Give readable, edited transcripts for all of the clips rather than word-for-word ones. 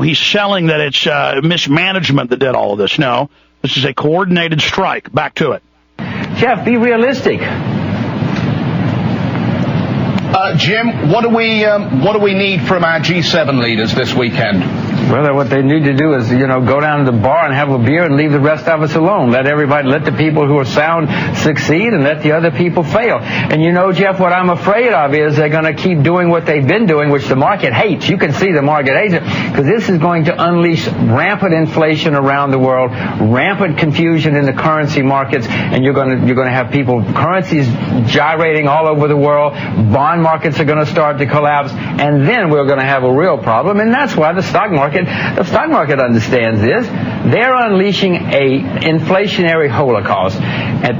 He's selling that it's mismanagement that did all of this. No, this is a coordinated strike. Back to it. Jeff, be realistic. Jim, what do we need from our G7 leaders this weekend? Well, what they need to do is, go down to the bar and have a beer and leave the rest of us alone. Let the people who are sound succeed and let the other people fail. And Jeff, what I'm afraid of is they're going to keep doing what they've been doing, which the market hates. You can see the market hates it because this is going to unleash rampant inflation around the world, rampant confusion in the currency markets, and you're going to have currencies gyrating all over the world. Bond markets are going to start to collapse, and then we're going to have a real problem. And that's why the stock market understands this. They're unleashing a inflationary holocaust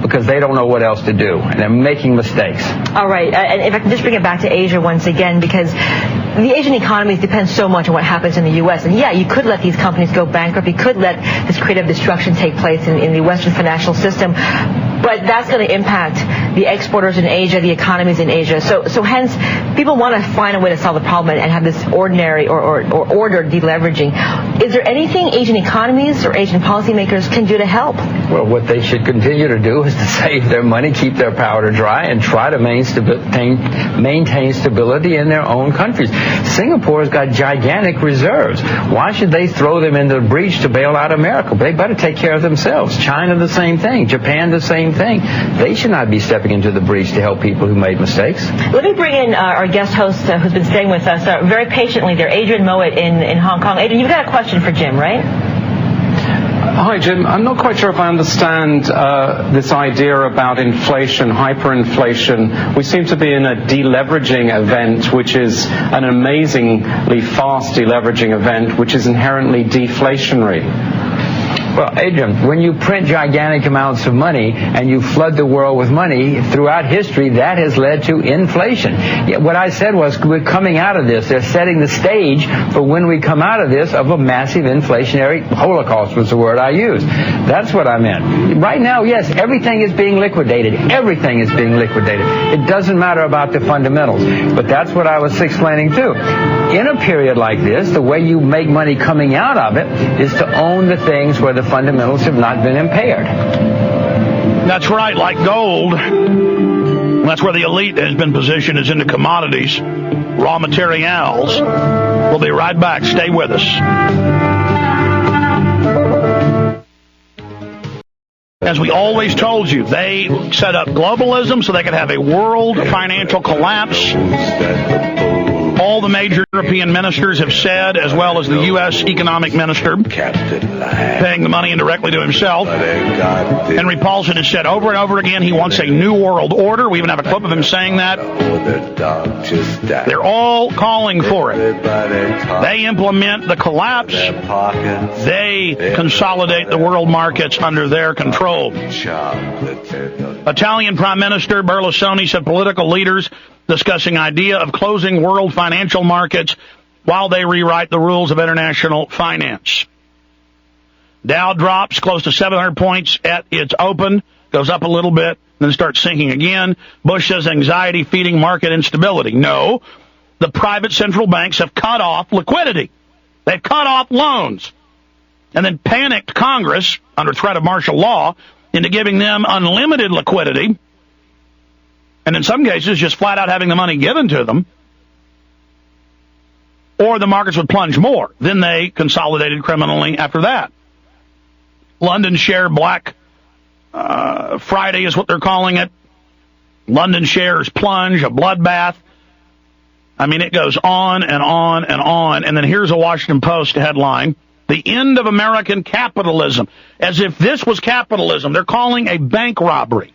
because they don't know what else to do, and they're making mistakes. All right, and if I can just bring it back to Asia once again, because the Asian economies depend so much on what happens in the U.S. And yeah, you could let these companies go bankrupt. You could let this creative destruction take place in the Western financial system. But that's going to impact the exporters in Asia, the economies in Asia. So hence, people want to find a way to solve the problem and have this ordinary or ordered deleveraging. Is there anything Asian economies or Asian policymakers can do to help? Well, what they should continue to do is to save their money, keep their powder dry, and try to maintain stability in their own countries. Singapore's got gigantic reserves. Why should they throw them into the breach to bail out America? They better take care of themselves. China, the same thing. Japan, the same thing. They should not be stepping into the breach to help people who made mistakes. Let me bring in our guest host who's been staying with us very patiently there, Adrian Mowat in Hong Kong. Adrian, you've got a question for Jim, right? Hi, Jim. I'm not quite sure if I understand this idea about inflation, hyperinflation. We seem to be in a deleveraging event, which is an amazingly fast deleveraging event, which is inherently deflationary. Well, Adrian, when you print gigantic amounts of money and you flood the world with money throughout history, that has led to inflation. Yet what I said was we're coming out of this. They're setting the stage for when we come out of this of a massive inflationary holocaust was the word I used. That's what I meant. Right now, yes, everything is being liquidated. Everything is being liquidated. It doesn't matter about the fundamentals. But that's what I was explaining too. In a period like this, the way you make money coming out of it is to own the things where the fundamentals have not been impaired. That's right, like gold. That's where the elite has been positioned, is into commodities, raw materials. We'll be right back. Stay with us. As we always told you, they set up globalism so they could have a world financial collapse. All the major European ministers have said, as well as the U.S. economic minister, paying the money indirectly to himself. Henry Paulson has said over and over again he wants a new world order. We even have a clip of him saying that. They're all calling for it. They implement the collapse. They consolidate the world markets under their control. Italian Prime Minister Berlusconi said political leaders discussing idea of closing world financial markets while they rewrite the rules of international finance. Dow drops close to 700 points at its open, goes up a little bit, then starts sinking again. Bush says anxiety feeding market instability. No, the private central banks have cut off liquidity. They've cut off loans and then panicked Congress under threat of martial law into giving them unlimited liquidity, and in some cases just flat out having the money given to them, or the markets would plunge more. Then they consolidated criminally after that. London share Black Friday is what they're calling it. London shares plunge, a bloodbath. I mean, it goes on and on and on. And then here's a Washington Post headline: the end of American capitalism. As if this was capitalism. They're calling a bank robbery.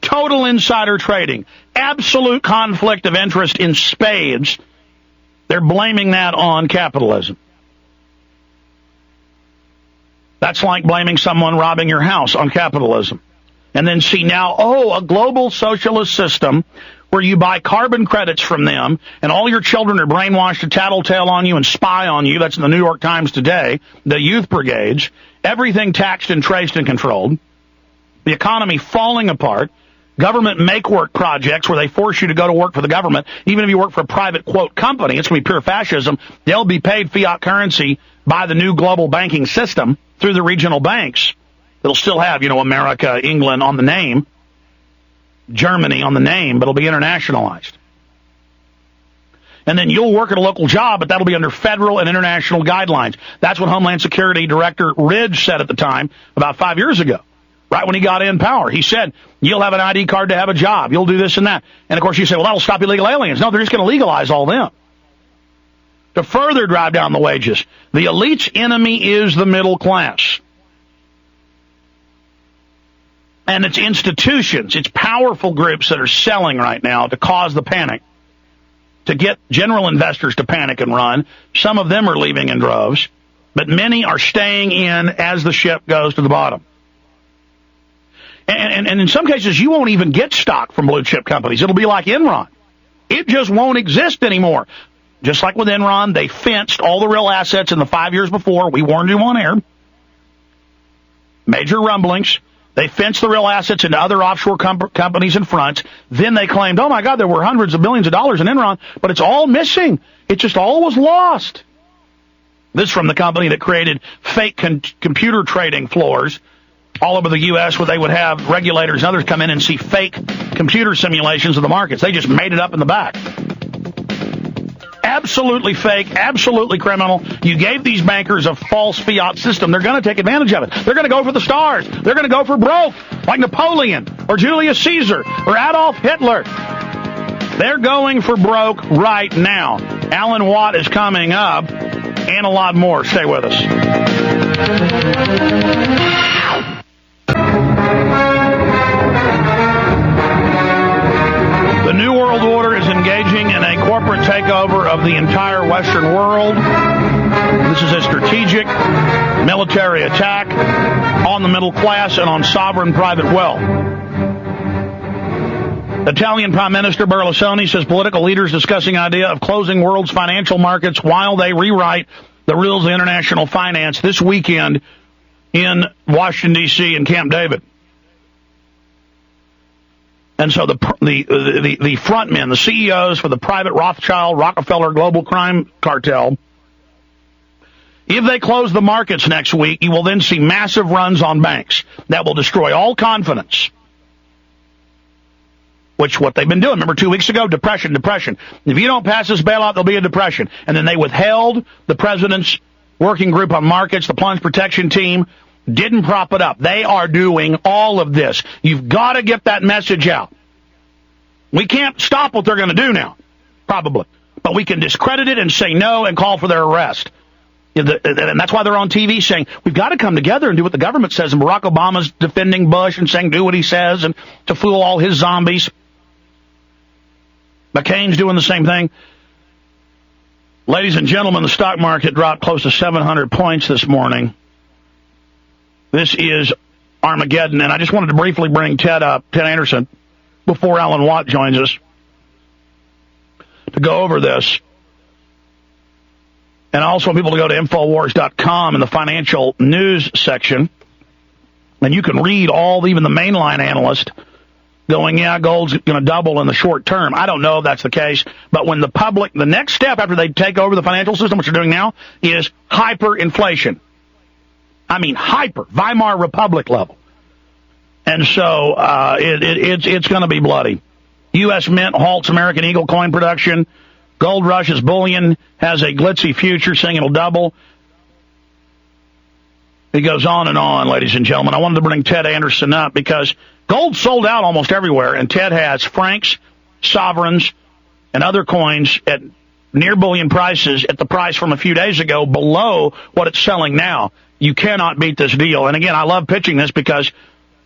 Total insider trading. Absolute conflict of interest in spades. They're blaming that on capitalism. That's like blaming someone robbing your house on capitalism. And then see now, a global socialist system where you buy carbon credits from them and all your children are brainwashed to tattletale on you and spy on you. That's in the New York Times today. The youth brigades. Everything taxed and traced and controlled. The economy falling apart. government make-work projects where they force you to go to work for the government. Even if you work for a private, quote, company, it's going to be pure fascism. They'll be paid fiat currency by the new global banking system through the regional banks. It'll still have, America, England on the name, Germany on the name, but it'll be internationalized. And then you'll work at a local job, but that'll be under federal and international guidelines. That's what Homeland Security Director Ridge said at the time, about 5 years ago, right when he got in power. He said, you'll have an ID card to have a job. You'll do this and that. And, of course, you say, well, that'll stop illegal aliens. No, they're just going to legalize all them. To further drive down the wages, the elite's enemy is the middle class. And it's institutions, it's powerful groups that are selling right now to cause the panic, to get general investors to panic and run. Some of them are leaving in droves, but many are staying in as the ship goes to the bottom. And in some cases, you won't even get stock from blue chip companies. It'll be like Enron. It just won't exist anymore. Just like with Enron, they fenced all the real assets in the 5 years before. We warned you on air. Major rumblings. They fenced the real assets into other offshore companies and fronts. Then they claimed, oh, my God, there were hundreds of billions of dollars in Enron, but it's all missing. It just all was lost. This from the company that created fake computer trading floors all over the U.S. where they would have regulators and others come in and see fake computer simulations of the markets. They just made it up in the back. Absolutely fake, absolutely criminal. You gave these bankers a false fiat system. They're going to take advantage of it. They're going to go for the stars. They're going to go for broke, like Napoleon or Julius Caesar or Adolf Hitler. They're going for broke right now. Alan Watt is coming up, and a lot more. Stay with us. The New World Order is engaging in a corporate takeover of the entire Western world. This is a strategic military attack on the middle class and on sovereign private wealth. Italian Prime Minister Berlusconi says political leaders discussing idea of closing world's financial markets while they rewrite the rules of international finance this weekend in Washington, D.C. and Camp David. And so the front men, the CEOs for the private Rothschild, Rockefeller global crime cartel, if they close the markets next week, you will then see massive runs on banks that will destroy all confidence, which what they've been doing. Remember 2 weeks ago, depression. If you don't pass this bailout, there'll be a depression. And then they withheld the president's working group on markets, the plunge protection team, didn't prop it up. They are doing all of this. You've got to get that message out. We can't stop what they're going to do now, probably. But we can discredit it and say no and call for their arrest. And that's why they're on TV saying, we've got to come together and do what the government says. And Barack Obama's defending Bush and saying, do what he says, and to fool all his zombies. McCain's doing the same thing. Ladies and gentlemen, the stock market dropped close to 700 points this morning. This is Armageddon, and I just wanted to briefly bring Ted Anderson, before Alan Watt joins us, to go over this. And I also want people to go to Infowars.com in the financial news section, and you can read even the mainline analysts going, yeah, gold's going to double in the short term. I don't know if that's the case, but when the public, the next step after they take over the financial system, which they're doing now, is hyperinflation. I mean, Weimar Republic level. And so it's going to be bloody. U.S. Mint halts American Eagle coin production. Gold Rush's bullion has a glitzy future, saying it'll double. It goes on and on, ladies and gentlemen. I wanted to bring Ted Anderson up because gold sold out almost everywhere, and Ted has francs, sovereigns, and other coins at near bullion prices at the price from a few days ago below what it's selling now. You cannot beat this deal. And again, I love pitching this because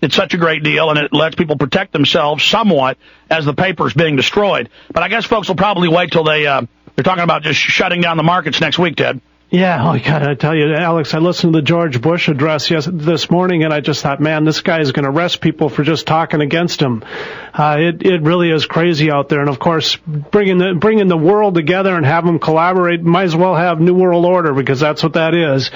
it's such a great deal, and it lets people protect themselves somewhat as the paper's being destroyed. But I guess folks will probably wait till they're talking about just shutting down the markets next week, Ted. Yeah, I gotta tell you, Alex, I listened to the George Bush address this morning, and I just thought, man, this guy is going to arrest people for just talking against him. It really is crazy out there, and of course, bringing the world together and have them collaborate, might as well have New World Order, because that's what that is.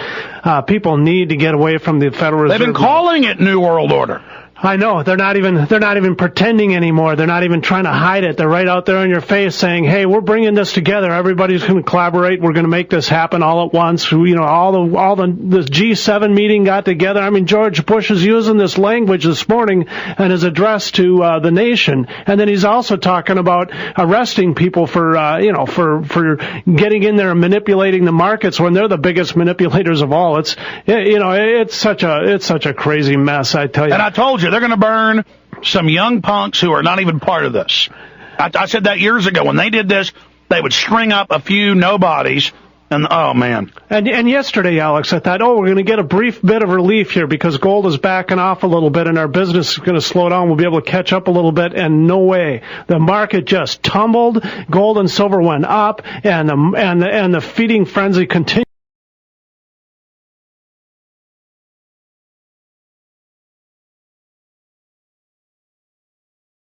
People need to get away from the Federal Reserve. They've been calling it New World Order. I know. They're not even pretending anymore. They're not even trying to hide it. They're right out there in your face saying, hey, we're bringing this together. Everybody's going to collaborate. We're going to make this happen all at once. You know, the G7 meeting got together. I mean, George Bush is using this language this morning in his address to the nation. And then he's also talking about arresting people for getting in there and manipulating the markets when they're the biggest manipulators of all. It's such a crazy mess, I tell you. And I told you, they're going to burn some young punks who are not even part of this. I said that years ago. When they did this, they would string up a few nobodies, and oh, man. And yesterday, Alex, I thought, we're going to get a brief bit of relief here because gold is backing off a little bit and our business is going to slow down. We'll be able to catch up a little bit, and no way. The market just tumbled. Gold and silver went up, and the feeding frenzy continued.